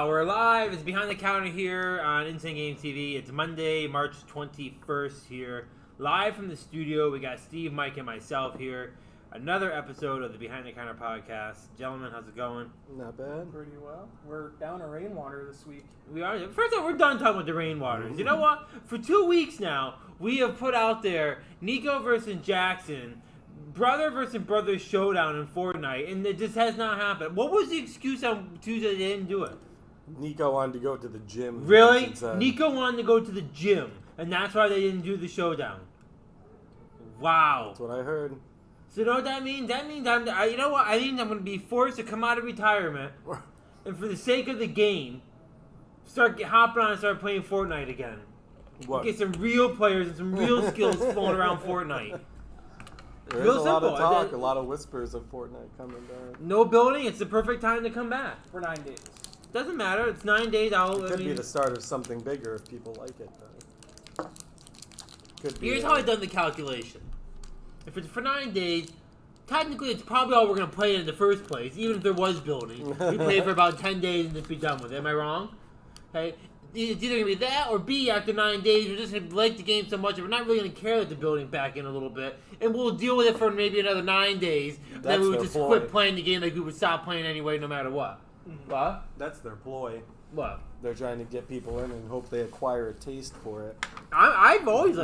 We're live. It's Behind the Counter here on Insane Game TV. It's Monday, March 21st here. Live from the studio, we got Steve, Mike, and myself here. Another episode of the Behind the Counter podcast. Gentlemen, how's it going? Not bad. Pretty well. We're down to Rainwater this week. We are. First off, we're done talking about the Rainwaters. You know what? For 2 weeks now, we have put out there Nico versus Jackson, brother versus brother showdown in Fortnite, and it just has not happened. What was the excuse on Tuesday they didn't do it? Nico wanted to go to the gym. Really? Nico wanted to go to the gym, and that's why they didn't do the showdown. Wow. That's what I heard. So you know what that means? That means you know what? I think I'm going to be forced to come out of retirement, and for the sake of the game, start hopping on and start playing Fortnite again. What? Get some real players and some real skills flowing around Fortnite. There's a lot of talk, a lot of whispers of Fortnite coming down. No building. It's the perfect time to come back. For 9 days. Doesn't matter. It's 9 days out. It could be the start of something bigger if people like it, though. Could be. Here's how I've done the calculation. If it's for 9 days, technically it's probably all we're going to play in the first place, even if there was building. We play for about 10 days and just be done with it. Am I wrong? Okay. It's either going to be that or B, after 9 days, we're just going to like the game so much that we're not really going to care that the building back in a little bit. And we'll deal with it for maybe another 9 days. Then we would just quit playing the game like we would stop playing anyway no matter what. What? That's their ploy. What? They're trying to get people in and hope they acquire a taste for it. I've always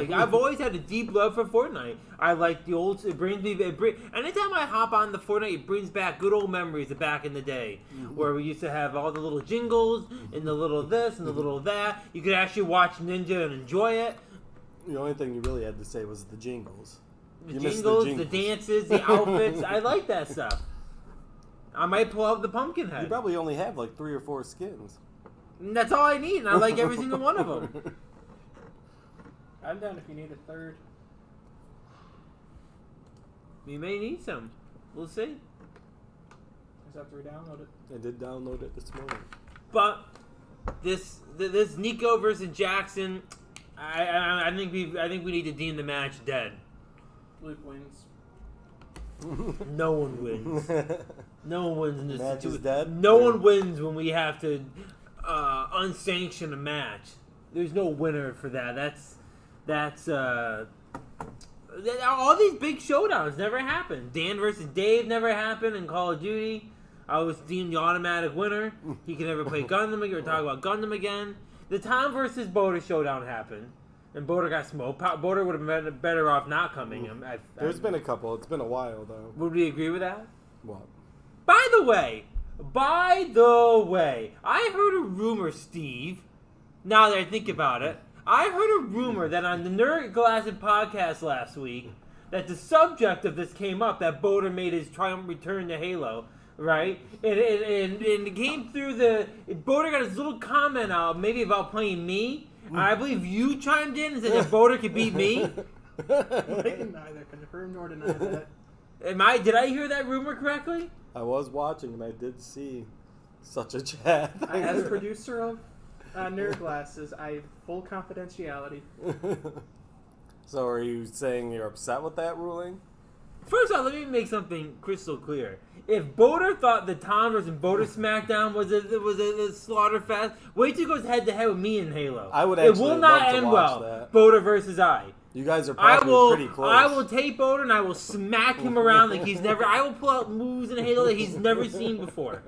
had a deep love for Fortnite. I like the old. Anytime I hop on the Fortnite, it brings back good old memories of back in the day, where we used to have all the little jingles and the little this and the little that. You could actually watch Ninja and enjoy it. The only thing you really had to say was the jingles. The jingles, the dances, the outfits. I like that stuff. I might pull out the pumpkin head. You probably only have like 3 or 4 skins. And that's all I need, and I like every single one of them. I'm down if you need a third. We may need some. We'll see. Just have to re-download it. I did download it this morning. But this Nico versus Jackson, I think we need to deem the match dead. Luke wins. No one wins. No one wins in this match situation. Is dead? No one wins when we have to unsanction a match. There's no winner for that. That's all these big showdowns never happen. Dan versus Dave never happened in Call of Duty. I was deemed the automatic winner. He can never play Gundam again or talk about Gundam again. The Tom versus Boda showdown happened, and Boda got smoked. Boda would have been better off not coming. There's been a couple. It's been a while, though. Would we agree with that? What? By the way, I heard a rumor, Steve, now that I think about it, I heard a rumor that on the Nerd Glasses podcast last week, that the subject of this came up, that Boda made his triumphant return to Halo, right? And it came through Boda got his little comment out, maybe about playing me. I believe you chimed in and said that Boda could beat me. I can neither confirm nor deny that. Did I hear that rumor correctly? I was watching and I did see such a chat. As producer of Nerd Glasses, I have full confidentiality. So are you saying you're upset with that ruling? First off, let me make something crystal clear. If Boda thought the Tom versus Boda SmackDown was a slaughter fest, wait till it goes head to head with me in Halo. I would actually it will not love to end watch well. that. Boda versus I. You guys are probably pretty close. I will take Boda and I will smack him around like he's never. I will pull out moves in Halo that he's never seen before.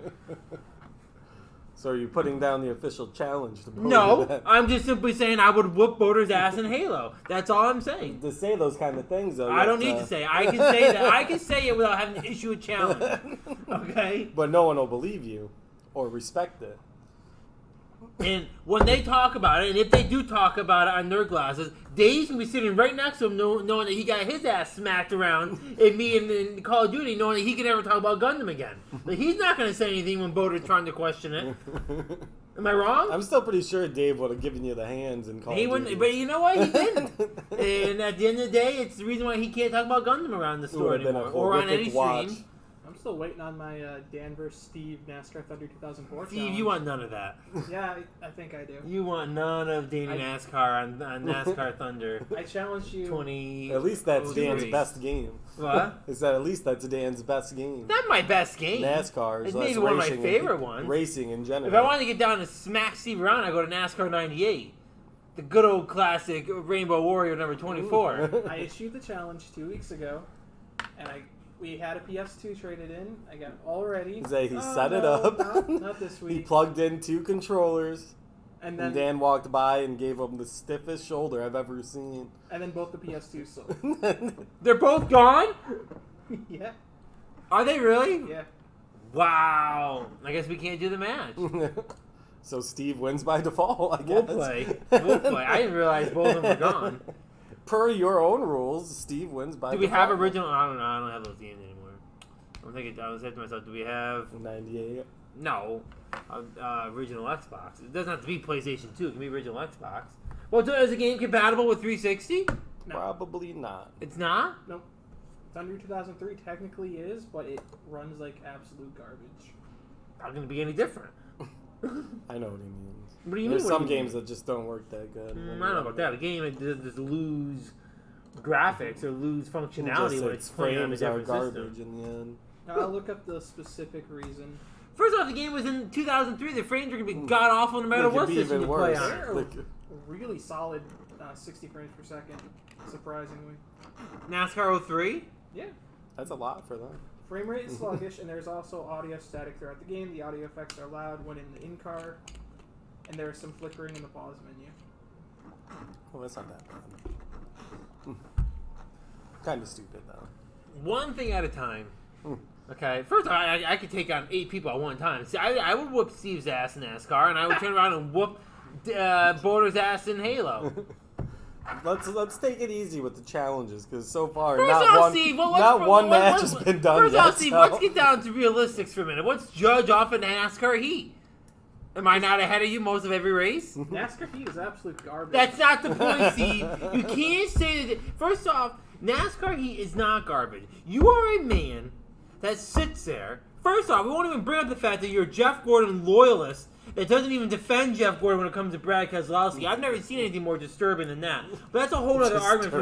So are you putting down the official challenge to Boda? No, I'm just simply saying I would whoop Boda's ass in Halo. That's all I'm saying. To say those kind of things, though. I don't need to say. I can say that. I can say it without having to issue a challenge. Okay. But no one will believe you or respect it. And when they talk about it, and if they do talk about it on Nerd Glasses, Dave's going to be sitting right next to him knowing that he got his ass smacked around and me in Call of Duty knowing that he can never talk about Gundam again. But he's not going to say anything when Boda's trying to question it. Am I wrong? I'm still pretty sure Dave would have given you the hands in Call of Duty. Wouldn't, but you know what? He didn't. And at the end of the day, it's the reason why he can't talk about Gundam around the store anymore. Or on any stream. I'm still waiting on my Dan vs. Steve NASCAR Thunder 2004 Steve, challenge. you want none of that. Yeah, I think I do. You want none of Danny NASCAR on NASCAR Thunder. I challenge you. 20. At least that's Dan's best game. What? Is that at least that's Dan's best game? Not my best game. NASCAR. It's So maybe that's one of my racing favorite and, ones. Racing in general. If I wanted to get down to smack Steve around, I go to NASCAR 98. The good old classic Rainbow Warrior number 24. I issued the challenge 2 weeks ago, and we had a PS2 traded in. I got it all ready. He set it up. Not this week. He plugged in 2 controllers. And then Dan walked by and gave him the stiffest shoulder I've ever seen. And then both the PS2s sold. They're both gone? Yeah. Are they really? Yeah. Wow. I guess we can't do the match. So Steve wins by default, I guess. We'll play. We'll play. I didn't realize both of them were gone. Per your own rules, Steve wins by Do default. we have original? I don't know. I don't have those games anymore. I'm thinking. I was saying to myself, do we have? 98. No. Original Xbox. It doesn't have to be PlayStation 2. It can be original Xbox. Well, is the game compatible with 360? No. Probably not. It's not? Nope. Thunder 2003 technically is, but it runs like absolute garbage. Not going to be any different. I know what he means. What do you There's mean? some games that just don't work that good. I don't know about that. A game that just lose graphics or lose functionality when it's playing on a frames are different garbage system. in the end. Now, I'll look up the specific reason. First off, the game was in 2003. The frames are going to be god awful no matter It could what be system even you play worse. on. They're Like- really solid 60 frames per second, surprisingly. NASCAR 03? Yeah. That's a lot for them. Frame rate is sluggish, and there's also audio static throughout the game. The audio effects are loud when in the in-car, and there's some flickering in the pause menu. Well, that's not that bad. Kind of stupid, though. One thing at a time. Okay, first I could take on 8 people at one time. See, I would whoop Steve's ass in NASCAR, and I would turn around and whoop Border's ass in Halo. Let's take it easy with the challenges, because so far First not off, one, Steve, not one match has been done First yet. off, Steve, so- let's get down to realistics for a minute. What's Judge off in NASCAR Heat? Am I not ahead of you most of every race? NASCAR Heat is absolute garbage. That's not the point, Steve. You can't say that. First off, NASCAR Heat is not garbage. You are a man that sits there. First off, we won't even bring up the fact that you're a Jeff Gordon loyalist that doesn't even defend Jeff Gordon when it comes to Brad Keselowski. I've never seen anything more disturbing than that. But that's a whole other argument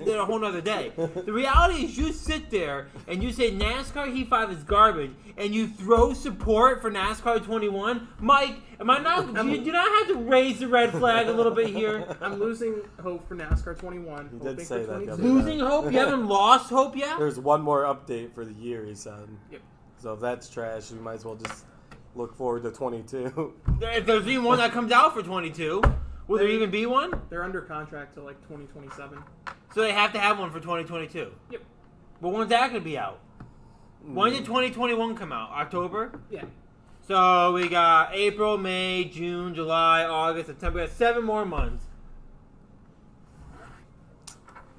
for a whole other day. The reality is you sit there and you say NASCAR Heat 5 is garbage and you throw support for NASCAR 21. Mike, am I not? Do you not have to raise the red flag a little bit here? I'm losing hope for NASCAR 21. He did hoping say for that the 22. other Losing hope? You haven't lost hope yet? There's one more update for the year, he said. Yep. So if that's trash, we might as well just look forward to 22. If there's even one that comes out for 22, will there even be one? They're under contract till like 2027. So they have to have one for 2022. Yep. But when's that going to be out? When did 2021 come out? October? Yeah. So we got April, May, June, July, August, September. We got 7 more months.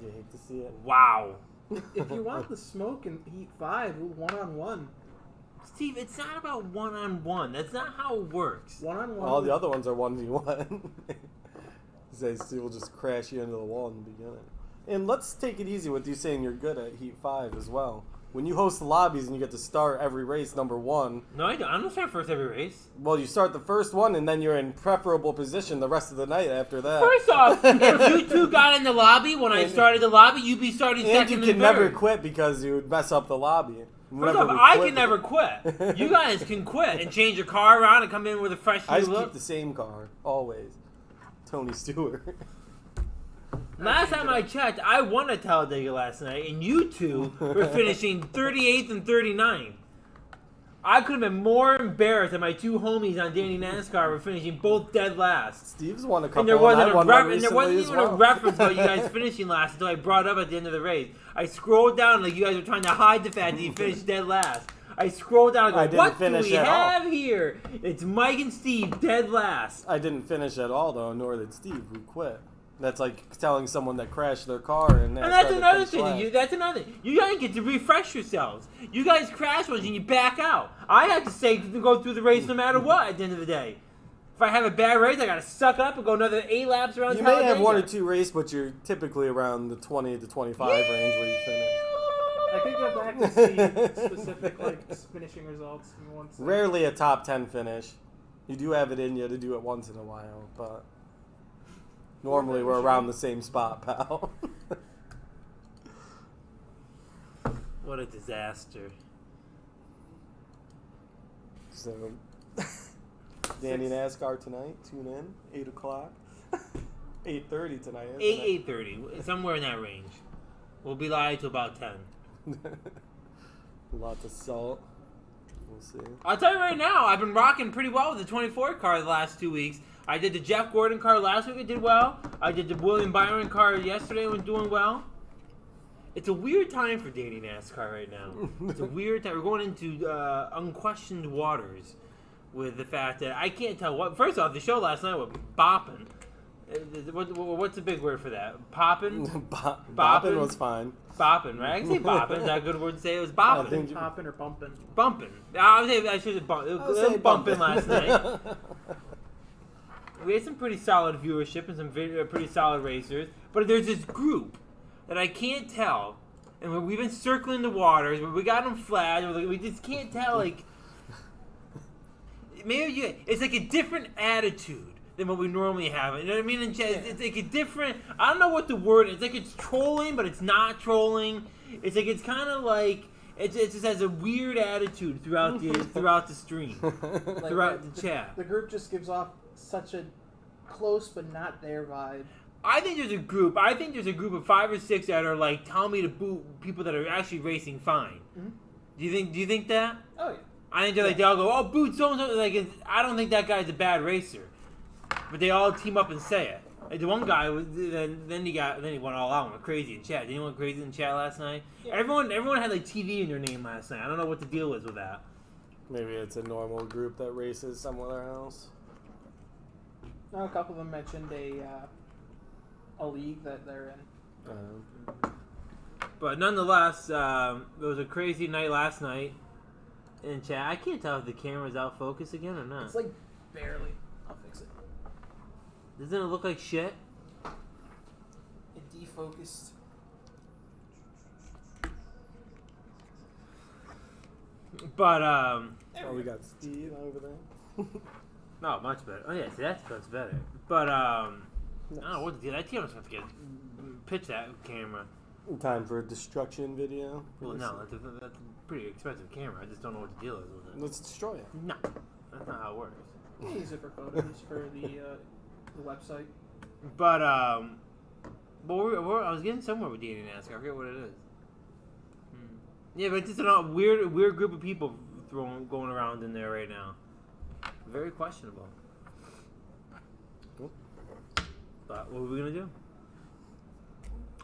You hate to see it. Wow. If you want the smoke in Heat 5, one-on-one. Steve, it's not about one-on-one. That's not how it works. One-on-one. All the other ones are 1v1. Say Steve will just crash you into the wall in the beginning. And let's take it easy with you saying you're good at Heat 5 as well. When you host the lobbies and you get to start every race number 1, No, I don't. I'm not starting first every race. well, you start the first one and then you're in preferable position the rest of the night after that. First off, if you two got in the lobby when I started the lobby, you'd be starting And second you and can never third. quit because you would mess up the lobby. First Whenever off, we I quit- can never quit. You guys can quit and change your car around and come in with a fresh I new just look. keep the same car, always. Tony Stewart. Last time I checked, I won a Talladega last night, and you two were finishing 38th and 39th. I could have been more embarrassed that my two homies on Danny NASCAR were finishing both dead last. Steve's won a couple, And there wasn't, I won one and there wasn't recently as even a well. reference about you guys finishing last until I brought it up at the end of the race. I scrolled down like you guys were trying to hide the fact that you finished dead last. I scrolled down and I go, didn't what do finish we at all. have here? It's Mike and Steve dead last. I didn't finish at all, though, nor did Steve. We quit. That's like telling someone that crashed their car and And that's another thing. That's another thing. You guys get to refresh yourselves. You guys crash once and you back out. I have to say to go through the race no matter what at the end of the day. If I have a bad race, I got to suck up and go another 8 laps around You may have Talladega. 1 or 2 races, but you're typically around the 20 to 25 range where you finish. I could go back to see specific finishing results in one second. Rarely a top 10 finish. You do have it in you to do it once in a while, but normally we're around the same spot, pal. What a disaster. So, Danny NASCAR tonight. Tune in. 8 o'clock. 8:30 tonight. 8:30, somewhere in that range. We'll be live to about 10. Lots of salt. We'll see. I'll tell you right now, I've been rocking pretty well with the 24 car the last 2 weeks. I did the Jeff Gordon car last week, it did well. I did the William Byron car yesterday, it was doing well. It's a weird time for dating NASCAR right now. It's a weird time. We're going into unquestioned waters with the fact that I can't tell what. First off, the show last night was bopping. What's a big word for that? Popping? Bopping was fine. Bopping, right? I can say bopping. Is that a good word to say? It was bopping. I think Popping or bumping? Bumping. I should have bumped. It was bumping last night. We had some pretty solid viewership and some pretty solid racers. But there's this group that I can't tell. And we've been circling the waters. We got them flagged. We just can't tell, like... Maybe it's like a different attitude than what we normally have. You know what I mean? It's like a different... I don't know what the word is. It's like it's trolling, but it's not trolling. It's like it's kind of like... It just has a weird attitude throughout the stream. Like throughout the chat. The group just gives off such a close but not there vibe. I think there's a group of 5 or 6 that are like, tell me to boot people that are actually racing fine. Mm-hmm. Do you think that? Oh yeah. I think they're like, they all go, oh, boot so and so. Like, I don't think that guy's a bad racer, but they all team up and say it. Like the one guy was then he went all out and went crazy in chat. Did anyone crazy in chat last night? Yeah. Everyone had like TV in their name last night. I don't know what the deal was with that. Maybe it's a normal group that races somewhere else. No, a couple of them mentioned a league that they're in. But nonetheless, it was a crazy night last night in chat. I can't tell if the camera's out focus again or not. It's like barely. I'll fix it. Doesn't it look like shit? It defocused. But we got Steve over there. no, much better. Oh yeah, see, that's much better. But I don't know what to do. That camera's have to pitch that camera. Time for a destruction video. Well, no, that's a pretty expensive camera. I just don't know what the deal is with it. Let's destroy it. No, that's not how it works. You can use it for photos for the website. But I was getting somewhere with dating NASCAR. I forget what it is. Yeah, but it's just a weird group of people going around in there right now. Very questionable. Cool. But what are we gonna do?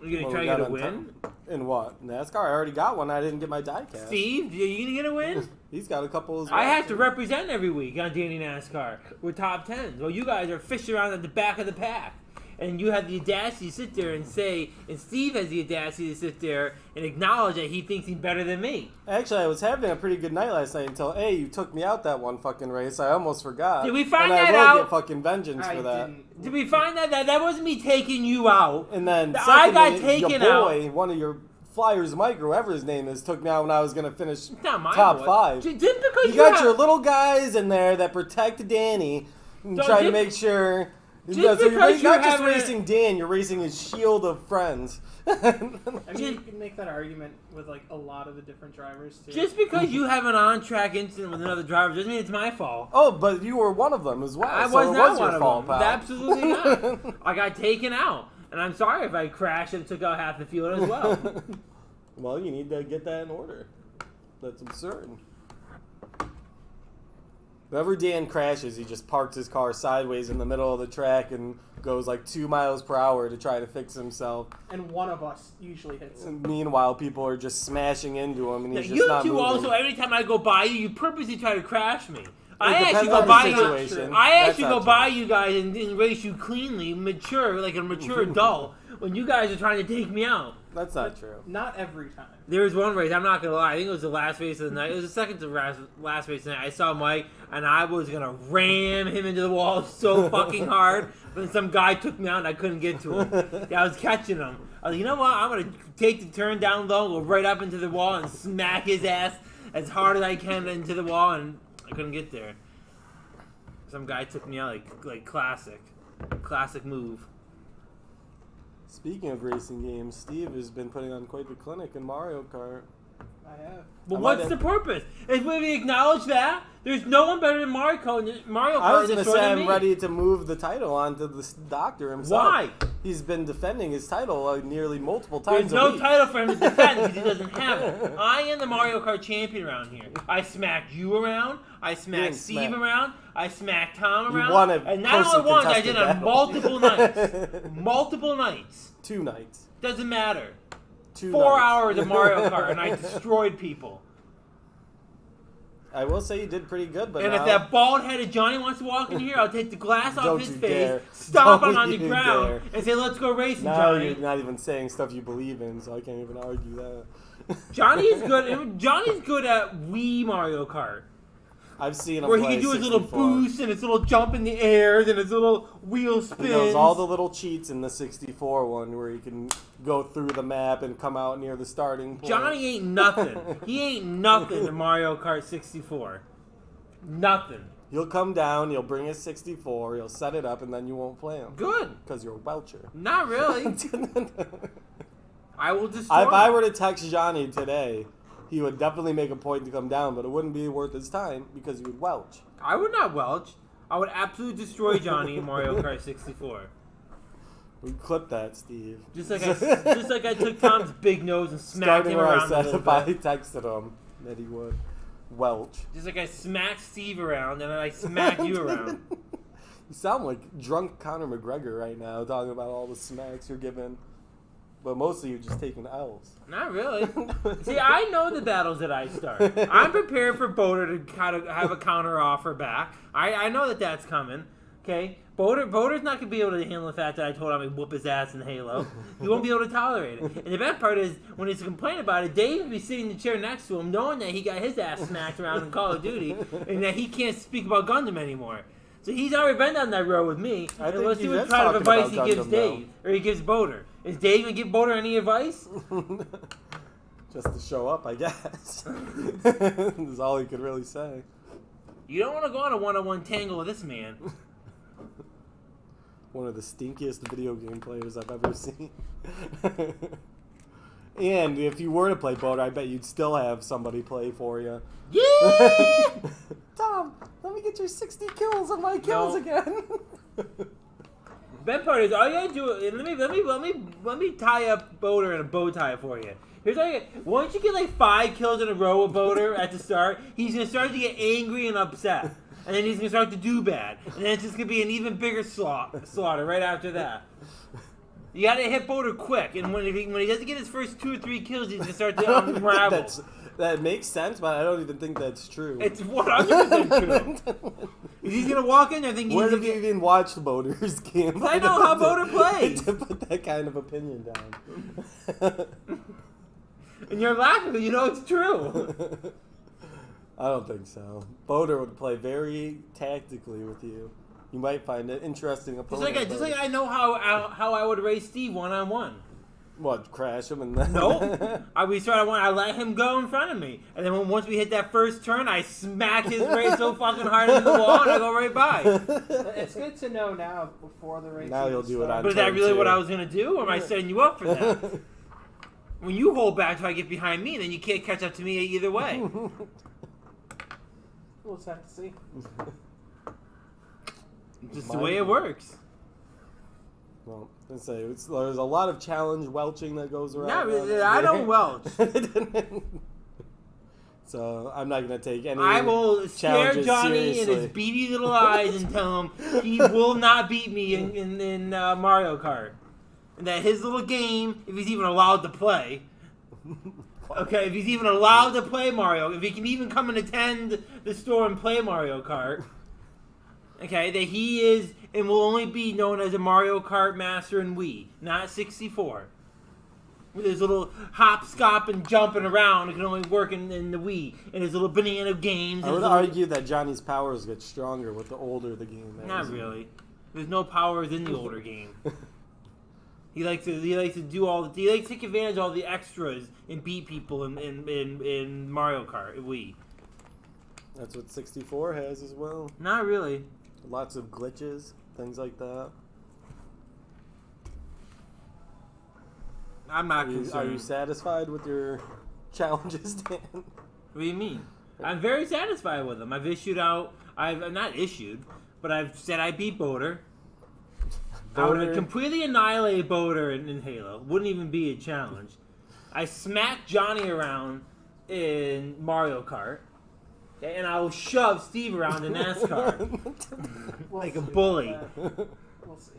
Are you gonna try to get a win? In what? NASCAR? I already got one. I didn't get my die cast. Steve, are you gonna get a win? He's got a couple as well. I have to represent every week on Danny NASCAR with top 10s. Well, you guys are fishing around at the back of the pack. And you have the audacity to sit there and say, and Steve has the audacity to sit there and acknowledge that he thinks he's better than me. Actually, I was having a pretty good night last night until, A, you took me out that one fucking race. I almost forgot. Did we find and that I will out? get fucking vengeance for that. Didn't. Did we find that wasn't me taking you out? And then, I got secondly, taken your boy, out. one of your Flyers, Mike, or whoever his name is, took me out when I was going to finish Not my top boy. 5. Just because You got your little guys in there that protect Danny and So try to just- make sure... just so because you're you're not just having racing Dan, you're racing his shield of friends. I mean, you can make that argument with like a lot of the different drivers too. Just because you have an on-track incident with another driver doesn't mean it's my fault. Oh, but you were one of them as well. I so was it not was one your of fault, them. pal. Absolutely not. I got taken out, and I'm sorry if I crashed and took out half the field as well. Well, you need to get that in order. That's absurd. Whenever Dan crashes, he just parks his car sideways in the middle of the track and goes like 2 miles per hour to try to fix himself. And one of us usually hits him. And meanwhile, people are just smashing into him, and he's Now, just not you two moving. also, every time I go by you, you purposely try to crash me. I depends actually on go the by you. situation. I That's actually not go true. by you guys and race you cleanly, mature, like a mature adult. when you guys are trying to take me out. That's not true. Not every time. There was one race, I'm not going to lie, I think it was the last race of the night. It was the second to last race of the night. I saw Mike, and I was going to ram him into the wall so fucking hard. But then some guy took me out, and I couldn't get to him. I was catching him. I was like, you know what? I'm going to take the turn down low, go right up into the wall, and smack his ass as hard as I can into the wall, and I couldn't get there. Some guy took me out like classic move. Speaking of racing games, Steve has been putting on quite the clinic in Mario Kart. I have. But what's the purpose? If we acknowledge that, there's no one better than Mario Kart I was in going the to sport say than I'm me. ready to move the title onto the doctor himself. Why? He's been defending his title nearly multiple times There's no a week. title for him to defend because he doesn't have it. I am the Mario Kart champion around here. I smacked you around. I smacked Steve around. I smacked Tom around. You won a and not closely only once, I did contested it on battle. multiple nights. Multiple nights. 2 nights. Doesn't matter. 2 4 nights. hours of Mario Kart and I destroyed people. I will say you did pretty good, but And now, if that bald-headed Johnny wants to walk in here, I'll take the glass off Don't his you face, dare. stomp Don't him on the you ground, dare. and say, "Let's go racing, now Johnny." you're not even saying stuff you believe in, so I can't even argue that. Johnny is good. Johnny's good at Wii Mario Kart, I've seen him where he play can do his little 64. boost and his little jump in the air and his little wheel spins. He knows all the little cheats in the 64 one where he can go through the map and come out near the starting point. Johnny ain't nothing. He ain't nothing in Mario Kart 64. Nothing. He'll come down, he'll bring his 64, he'll set it up, and then you won't play him. Good. Because you're a Welcher. Not really. I will destroy If I him. were to text Johnny today, he would definitely make a point to come down, but it wouldn't be worth his time because he would welch. I would not welch. I would absolutely destroy Johnny in Mario Kart 64. We clip that, Steve. Just like I took Tom's big nose and smacked Starting him where I around a said little if I bit. texted him that he would welch. Just like I smacked Steve around and then I smacked you around. You sound like drunk Conor McGregor right now, talking about all the smacks you're giving. But mostly you're just taking L's. Not really. See, I know the battles that I start. I'm prepared for Boulder to kind of have a counter offer back. I know that that's coming. Okay? Boulder's not going to be able to handle the fact that I told him I'd whoop his ass in Halo. He won't be able to tolerate it. And the bad part is, when he's complaining about it, Dave will be sitting in the chair next to him, knowing that he got his ass smacked around in Call of Duty, and that he can't speak about Gundam anymore. So he's already been down that road with me. I And think let's he see what is kind of talking advice he about gives Gundam, Dave. Or he gives Boulder. Is Dave going to give Boulder any advice? Just to show up, I guess. That's all he could really say. You don't want to go on a one-on-one tangle with this man. One of the stinkiest video game players I've ever seen. And if you were to play Boulder, I bet you'd still have somebody play for you. Yeah! Tom, let me get your 60 kills on my kills No. again. Best part is all you gotta do. Let me tie up Boulder in a bow tie for you. Here's all you get. Once you get like 5 kills in a row with Boulder at the start, he's gonna start to get angry and upset, and then he's gonna start to do bad, and then it's just gonna be an even bigger slaughter right after that. You gotta hit Boulder quick, and when he doesn't get his first 2 or 3 kills, he's gonna start to unravel. That makes sense, but I don't even think that's true. It's 100% true. He's gonna walk in there thinking Where he's have you even watched Boulder's game? I know how Boulder plays. To put that kind of opinion down. And you're laughing, but you know it's true. I don't think so. Boulder would play very tactically with you. You might find it interesting opponent. Just like I know how I would race Steve 1-on-1. What, crash him and then... Nope. I let him go in front of me. And then once we hit that first turn, I smack his race so fucking hard into the wall and I go right by. It's good to know now before the race. Now even you'll do it starts. on But is that turn really 2. what I was going to do? Or am I setting you up for that? When you hold back till I get behind me, then you can't catch up to me either way. We'll just have to see. It's just the way it works. Well, let's say there's a lot of challenge welching that goes around. Not really, I don't welch. So I'm not going to take any I will stare challenges Johnny in seriously. his beady little eyes and tell him he will not beat me in Mario Kart. And that his little game, if he's even allowed to play, okay, if he's even allowed to play Mario, if he can even come and attend the store and play Mario Kart, Okay, that he is and will only be known as a Mario Kart master in Wii, not 64. With his little hop, skop, and jumping around, it can only work in the Wii. And his little banana games. I would argue that Johnny's powers get stronger with the older the game is. Not really. There's no powers in the older game. He likes to do he likes to take advantage of all the extras and beat people in Mario Kart Wii. That's what 64 has as well. Not really. Lots of glitches, things like that. I'm not concerned. Are you satisfied with your challenges, Dan? What do you mean? I'm very satisfied with them. I've not issued, but I've said I beat Boater. I would completely annihilate Boater in Halo. Wouldn't even be a challenge. I smacked Johnny around in Mario Kart. And I will shove Steve around in NASCAR. Like a bully. We'll see.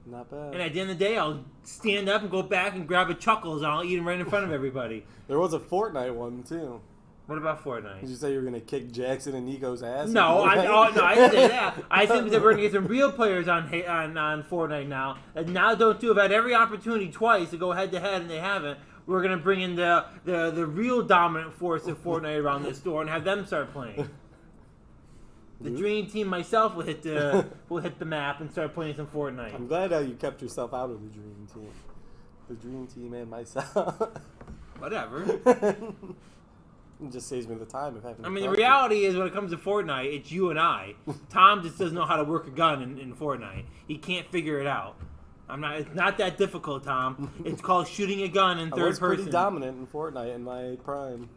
Not bad. And at the end of the day, I'll stand up and go back and grab a Chuckles and I'll eat him right in front of everybody. There was a Fortnite one, too. What about Fortnite? Did you say you were going to kick Jackson and Nico's ass? No, I didn't say that. I said that we're going to get some real players on Fortnite now. And now don't do it. I've had every opportunity twice to go head-to-head, and they haven't. We're going to bring in the real dominant force of Fortnite around this store and have them start playing. The Dream Team myself will hit the map and start playing some Fortnite. I'm glad you kept yourself out of the Dream Team. The Dream Team and myself. Whatever. It just saves me the time of having. I mean, the reality is when it comes to Fortnite, it's you and I. Tom just doesn't know how to work a gun in Fortnite. He can't figure it out. It's not that difficult, Tom. It's called shooting a gun in third person. I was pretty dominant in Fortnite in my prime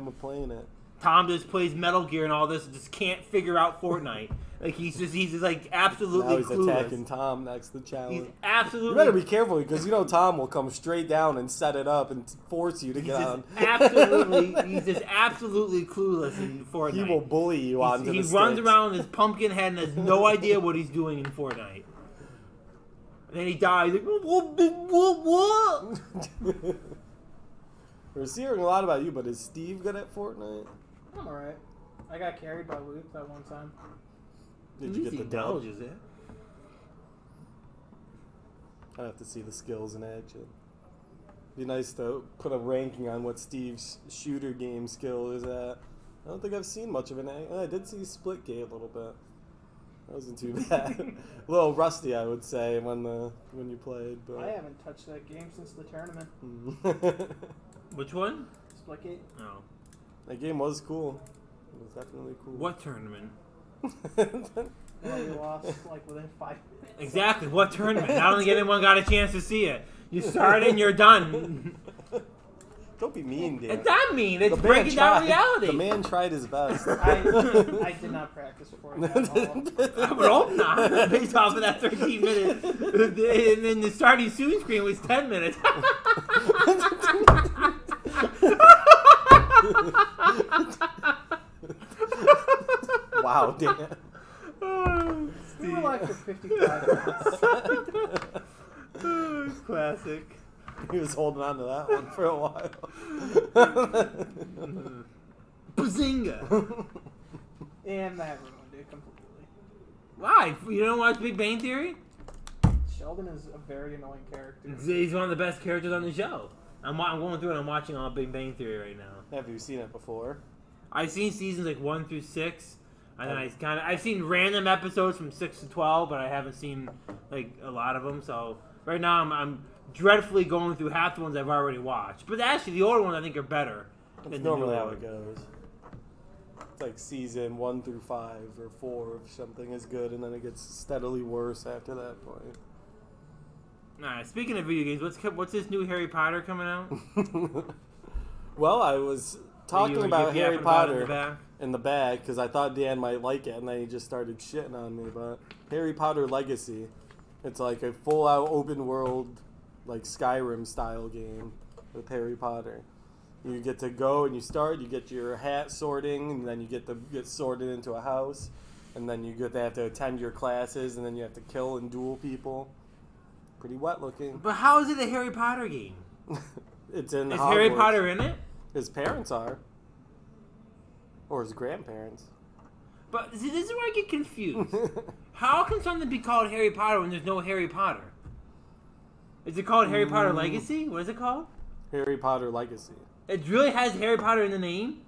of playing it. Tom just plays Metal Gear and all this and just can't figure out Fortnite. Like he's just like absolutely now he's clueless. Attacking Tom next to the challenge. He's absolutely. You better be careful because you know Tom will come straight down and set it up and force you to get on. He's just absolutely clueless in Fortnite. He will bully you onto the He sticks. runs around with his pumpkin head and has no idea what he's doing in Fortnite. And then he dies. Like, what? We're hearing a lot about you, but is Steve good at Fortnite? I'm alright. I got carried by Luke that one time. Did you get the dub? Is it? I have to see the skills in action. Be nice to put a ranking on what Steve's shooter game skill is at. I don't think I've seen much of it. I did see Splitgate a little bit. That wasn't too bad. A little rusty, I would say, when you played. But I haven't touched that game since the tournament. Which one? Splitgate. Oh. That game was cool. It was definitely cool. What tournament? Well, we lost like within 5 minutes. Exactly. What tournament? I don't think anyone got a chance to see it. You started and you're done. Don't be mean, Dan. It's not mean. It's The man breaking down tried. reality. The man tried his best. I did not practice for it at all. I would hope not. Based off of that 13 minutes. And then the starting soon screen was 10 minutes. Wow, Dan. We were like for 55 minutes. Classic. He was holding on to that one for a while. Bazinga! And that ruined it completely. Why? You don't watch Big Bang Theory? Sheldon is a very annoying character. He's one of the best characters on the show. I'm going through it. I'm watching all Big Bang Theory right now. Have you seen it before? I've seen seasons like 1 through 6, and then I've seen random episodes from 6 to 12, but I haven't seen like a lot of them. So right now I'm dreadfully going through half the ones I've already watched. But actually, the older ones I think are better. It's normally how it goes. It's like season 1 through 5 or 4 if something is good, and then it gets steadily worse after that point. Alright, speaking of video games, what's this new Harry Potter coming out? Well, I was talking about Harry Potter in the bag because I thought Dan might like it, and then he just started shitting on me. But Harry Potter Legacy, it's like a full-out open-world, like Skyrim style game with Harry Potter. You get to go and you get your hat sorting, and then you get sorted into a house, and then you have to attend your classes, and then you have to kill and duel people. Pretty wet looking. But how is it a Harry Potter game? It's in Is Hogwarts. Harry Potter in it? His parents are. Or his grandparents. But see, this is where I get confused. How can something be called Harry Potter when there's no Harry Potter? Is it called Harry Potter Legacy? What is it called? Harry Potter Legacy. It really has Harry Potter in the name?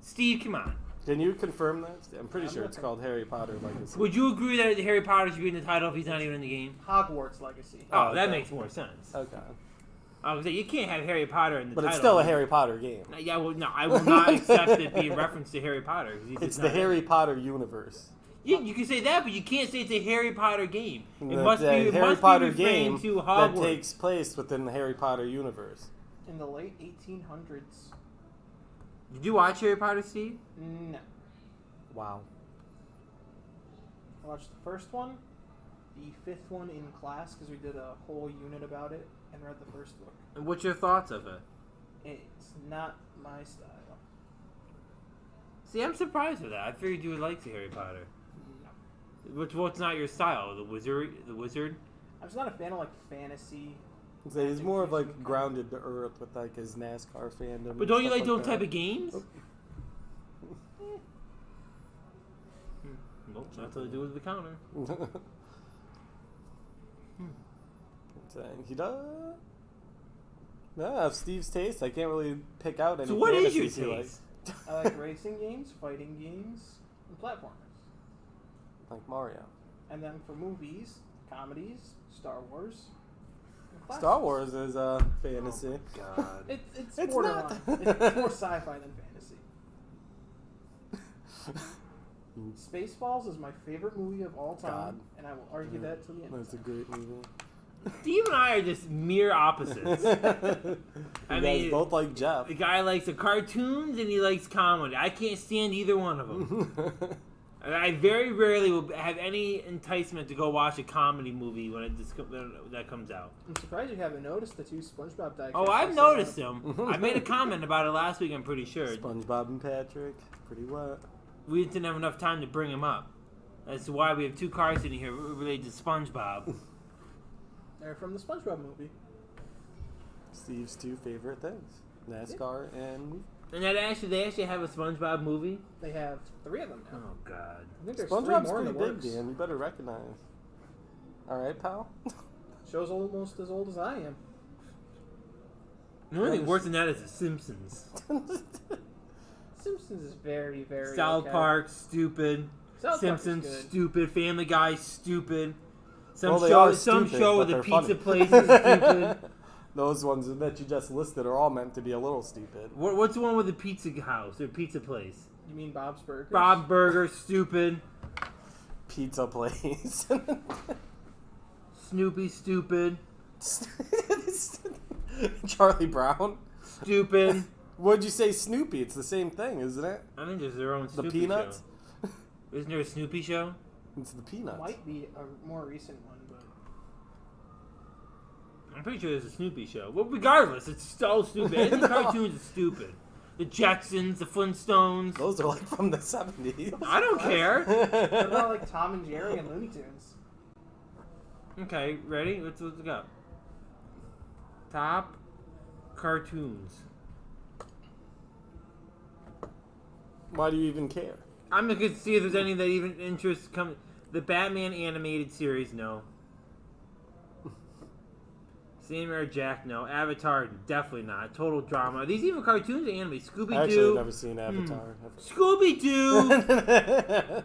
Steve, come on. Can you confirm that? I'm pretty sure it's called Harry Potter Legacy. Would you agree that Harry Potter should be in the title if he's not even in the game? Hogwarts Legacy. Oh, okay. that makes more sense. Okay. I was say you can't have Harry Potter in the title. But it's still a Harry Potter game. Yeah, well, no, I will not accept it being referenced to Harry Potter. It's the Harry Potter universe. Yeah, you can say that, but you can't say it's a Harry Potter game. It The must be Harry Potter be game to that Hogwarts. takes place within the Harry Potter universe. In the late 1800s. Did you watch Harry Potter, Steve? No. Wow. I watched the first one, the fifth one in class because we did a whole unit about it, and read the first book. And what's your thoughts of it? It's not my style. See, I'm surprised with that. I figured you would like the Harry Potter. No. What's not your style? The wizard? I'm just not a fan of like fantasy. So he's more of like grounded to earth with like his NASCAR fandom. But don't you and like stuff those that. type of games? Nope, that's what I do with the counter. Saying he does. No, I have Steve's taste. I can't really pick out any. So what is your fantasies he likes. taste? I like racing games, fighting games, and platformers. Like Mario. And then for movies, comedies, Star Wars. and classics. Star Wars is a fantasy. Oh, God. It's It's borderline. not. It's more sci-fi than fantasy. Spaceballs is my favorite movie of all time, God. and I will argue that till the end. That's a great movie. Steve and I are just mere opposites. You guys both like Jeff. The guy likes the cartoons and he likes comedy. I can't stand either one of them. I very rarely will have any enticement to go watch a comedy movie when that comes out. I'm surprised you haven't noticed the two SpongeBob diecasts. Oh, I've noticed them. I made a comment about it last week, I'm pretty sure. SpongeBob and Patrick. Pretty wet. We didn't have enough time to bring him up. That's why we have two cars sitting here related to SpongeBob. They're from the SpongeBob movie. Steve's two favorite things: NASCAR and. And they actually have a SpongeBob movie? They have 3 of them now. Oh, God. I think there's SpongeBob's 3 more in the pretty works. big, Dan. You better recognize. All right, pal. Show's almost as old as I am. The only thing worse than that is The Simpsons. Simpsons is very, very South okay. Park, stupid. South Park is Simpsons, good. stupid. Family Guy, stupid. Some Well, they show, are some stupid, show but with a they're pizza funny. place is stupid. Those ones that you just listed are all meant to be a little stupid. What's the one with the pizza house or pizza place? You mean Bob's Burgers? Bob Burger, stupid. Pizza place. Snoopy, stupid. Charlie Brown. Stupid. What'd you say, Snoopy? It's the same thing, isn't it? I think there's their own The Snoopy Peanuts? show. Isn't there a Snoopy show? It's the Peanuts. Might be a more recent one, but I'm pretty sure there's a Snoopy show. Well, regardless, it's so stupid. Any No. cartoons is stupid. The Jetsons, the Flintstones. Those are like from the 70s. I don't care. what about like Tom and Jerry and Looney Tunes? Okay, ready? Let's look up. Top cartoons. Why do you even care? I'm looking to see if there's any that even interest come. The Batman animated series, no. Samurai Jack, no. Avatar, definitely not. Total drama. Are these even cartoons or anime? Scooby Actually, I've Doo. never seen Avatar. Scooby Doo.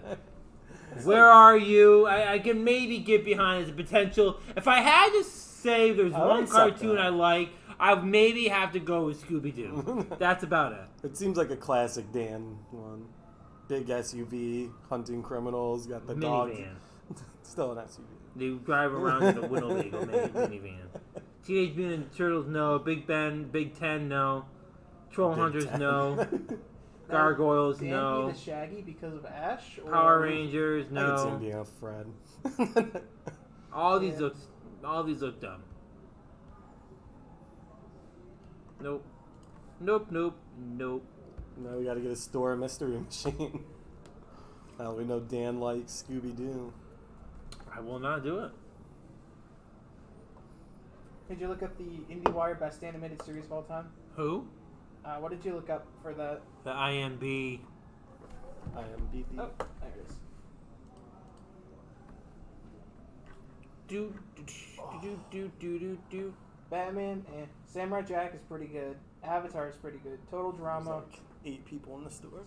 Where are you? I can maybe get behind as a potential. If I had to say there's I one accept cartoon that. I like, I would maybe have to go with Scooby Doo. That's about it. It seems like a classic Dan one. Big SUV, hunting criminals, got the dog. Minivan. Still an SUV. They drive around in a Winnebago minivan. Teenage Mutant Ninja Turtles, no. Big Ben, Big Ten, no. Troll Big Hunters, Ten. no. Gargoyles, Dan no. the Shaggy because of Ash? Or Power Rangers, I could see him no. being a Fred. All these look dumb. Nope. Nope. Now we gotta get a store mystery machine. Now we know Dan likes Scooby Doo. I will not do it. Did you look up the IndieWire Best Animated Series of all time? Who? What did you look up for the... The IMB. IMDb. Oh, there it is. Do. Batman, Samurai Jack is pretty good. Avatar is pretty good. Total There's drama. like 8 people in the store.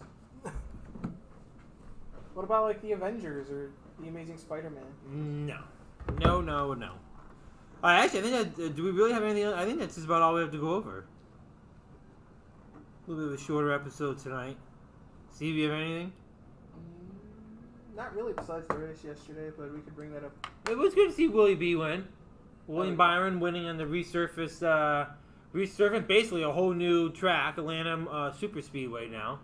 What about like the Avengers or the Amazing Spider-Man? No. Actually, I think that. Do we really have anything else? I think that's just about all we have to go over. A little bit of a shorter episode tonight. Steve, you have anything? Not really, besides the race yesterday, but we could bring that up. It was good to see Willie B win. William yeah. Byron winning on the resurfacing basically a whole new track, Atlanta Super Speedway now.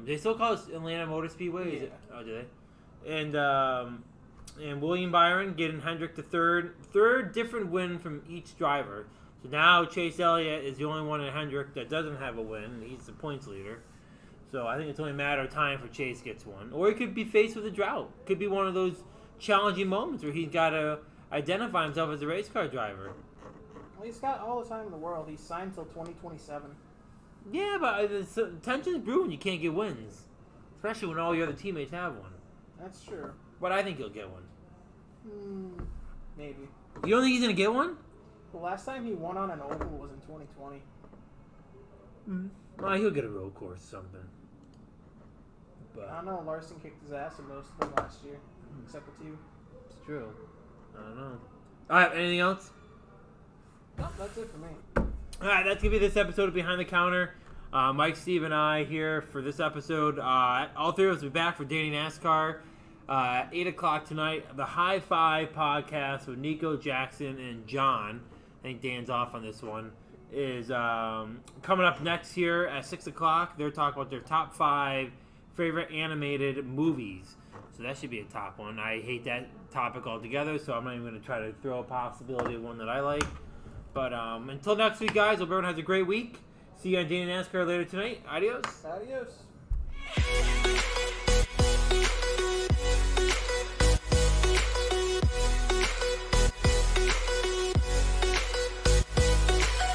They still call it Atlanta Motor Speedway? Is it? Oh, do they? And William Byron getting Hendrick the third different win from each driver. So now Chase Elliott is the only one in Hendrick that doesn't have a win. He's the points leader. So I think it's only a matter of time for Chase gets one. Or he could be faced with a drought. Could be one of those challenging moments where he's got to identify himself as a race car driver. Well, he's got all the time in the world. He's signed till 2027. Yeah, but tension's brewing. You can't get wins. Especially when all your other teammates have one. That's true. But I think he'll get one. Maybe. You don't think he's going to get one? The last time he won on an oval was in 2020. Well, he'll get a road course or something. But I don't know. Larson kicked his ass in most of them last year, except with you. it's true. I don't know. All right, anything else? No, that's it for me. All right, that's going to be this episode of Behind the Counter. Mike, Steve, and I here for this episode. All three of us will be back for Danny NASCAR. 8 o'clock tonight, the High Five podcast with Nico, Jackson, and John. I think Dan's off on this one. Is coming up next here at 6 o'clock. They're talking about their top 5 favorite animated movies. So that should be a top one. I hate that topic altogether, so I'm not even going to try to throw a possibility of one that I like. But until next week, guys, hope everyone has a great week. See you on Danny NASCAR later tonight. Adios. Adios.